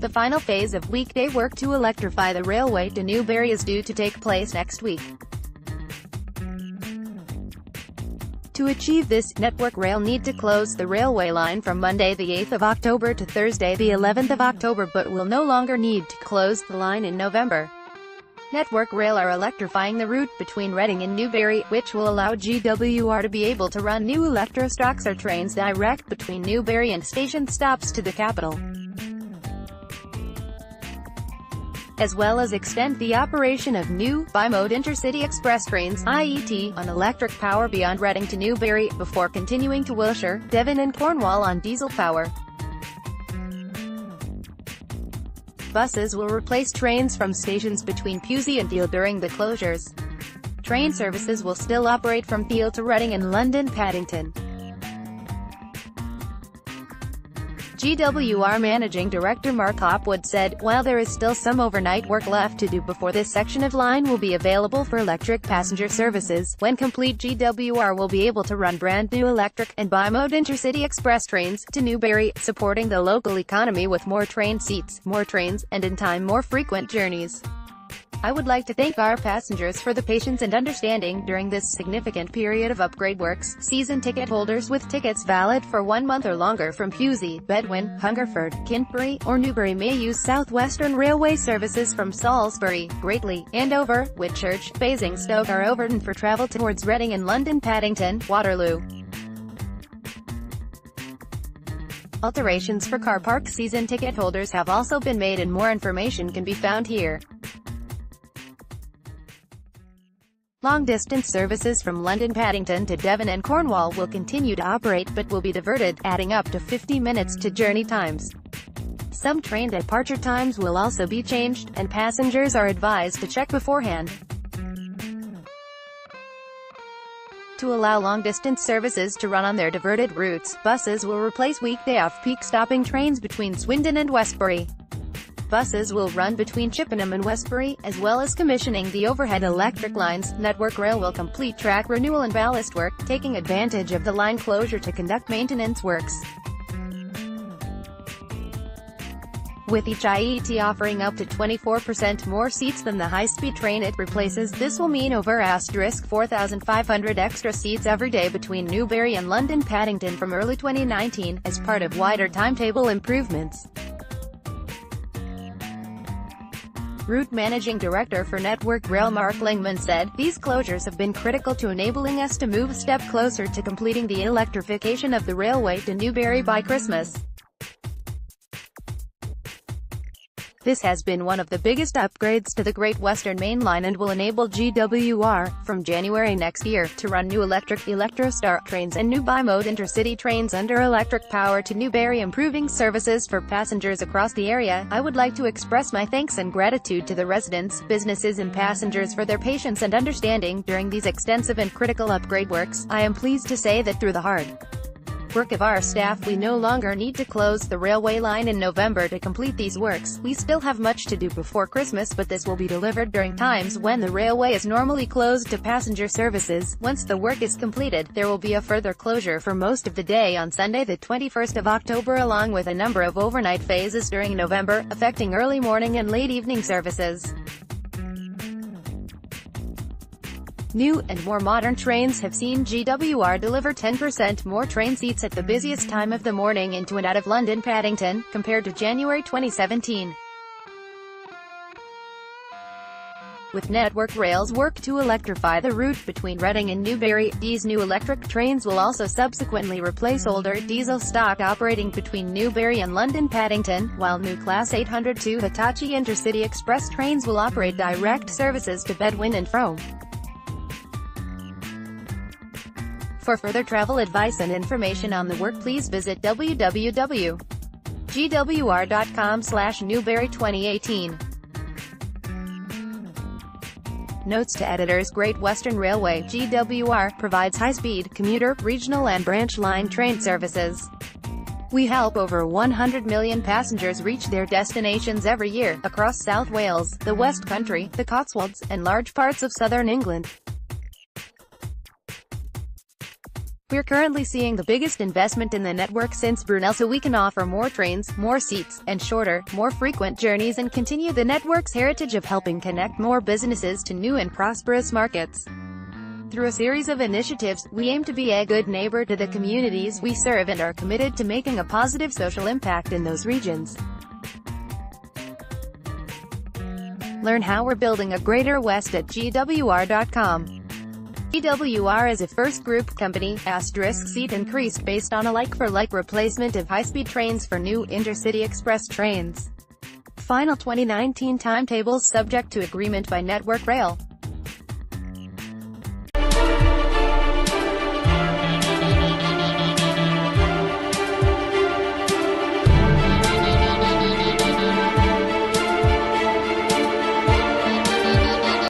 The final phase of weekday work to electrify the railway to Newbury is due to take place next week. To achieve this, Network Rail need to close the railway line from Monday the 8th of October to Thursday the 11th of October, but will no longer need to close the line in November. Network Rail are electrifying the route between Reading and Newbury, which will allow GWR to be able to run new Electrostar trains direct between Newbury and station stops to the capital, as well as extend the operation of new, bi-mode intercity express trains (IET) on electric power beyond Reading to Newbury, before continuing to Wiltshire, Devon and Cornwall on diesel power. Buses will replace trains from stations between Pewsey and Field during the closures. Train services will still operate from Field to Reading and London Paddington. GWR Managing Director Mark Hopwood said, "While there is still some overnight work left to do before this section of line will be available for electric passenger services, when complete GWR will be able to run brand new electric and bi-mode intercity express trains to Newbury, supporting the local economy with more train seats, more trains, and in time more frequent journeys. I would like to thank our passengers for the patience and understanding during this significant period of upgrade works. Season ticket holders with tickets valid for 1 month or longer from Pewsey, Bedwin, Hungerford, Kintbury, or Newbury may use South Western Railway services from Salisbury, Greatley, Andover, Whitchurch, Basingstoke or Overton for travel towards Reading and London Paddington, Waterloo." Alterations for car park season ticket holders have also been made, and more information can be found here. Long-distance services from London Paddington to Devon and Cornwall will continue to operate, but will be diverted, adding up to 50 minutes to journey times. Some train departure times will also be changed, and passengers are advised to check beforehand. To allow long-distance services to run on their diverted routes, buses will replace weekday off-peak stopping trains between Swindon and Westbury. Buses will run between Chippenham and Westbury, as well as commissioning the overhead electric lines. Network Rail will complete track renewal and ballast work, taking advantage of the line closure to conduct maintenance works. With each IET offering up to 24% more seats than the high-speed train it replaces, this will mean over 4,500 extra seats every day between Newbury and London Paddington from early 2019, as part of wider timetable improvements. Route Managing Director for Network Rail Mark Lingman said, "These closures have been critical to enabling us to move a step closer to completing the electrification of the railway to Newbury by Christmas. This has been one of the biggest upgrades to the Great Western Main Line and will enable GWR, from January next year, to run new electric Electrostar trains and new bi-mode intercity trains under electric power to Newbury, improving services for passengers across the area. I would like to express my thanks and gratitude to the residents, businesses and passengers for their patience and understanding during these extensive and critical upgrade works. I am pleased to say that through the hard work of our staff, we no longer need to close the railway line in November to complete these works. We still have much to do before Christmas, but this will be delivered during times when the railway is normally closed to passenger services. Once the work is completed, there will be a further closure for most of the day on Sunday the 21st of October, along with a number of overnight phases during November, affecting early morning and late evening services. New and more modern trains have seen GWR deliver 10% more train seats at the busiest time of the morning into and out of London Paddington, compared to January 2017. With Network Rail's work to electrify the route between Reading and Newbury, these new electric trains will also subsequently replace older diesel stock operating between Newbury and London Paddington, while new Class 802 Hitachi Intercity Express trains will operate direct services to Bedwin and Frome. For further travel advice and information on the work, please visit www.gwr.com/Newbury2018. Notes to editors: Great Western Railway (GWR) provides high-speed, commuter, regional and branch line train services. We help over 100 million passengers reach their destinations every year, across South Wales, the West Country, the Cotswolds, and large parts of southern England. We're currently seeing the biggest investment in the network since Brunel, so we can offer more trains, more seats, and shorter, more frequent journeys and continue the network's heritage of helping connect more businesses to new and prosperous markets. Through a series of initiatives, we aim to be a good neighbor to the communities we serve and are committed to making a positive social impact in those regions. Learn how we're building a greater West at gwr.com. GWR is a first group company, seat increased based on a like-for-like replacement of high-speed trains for new intercity express trains. Final 2019 timetables subject to agreement by Network Rail.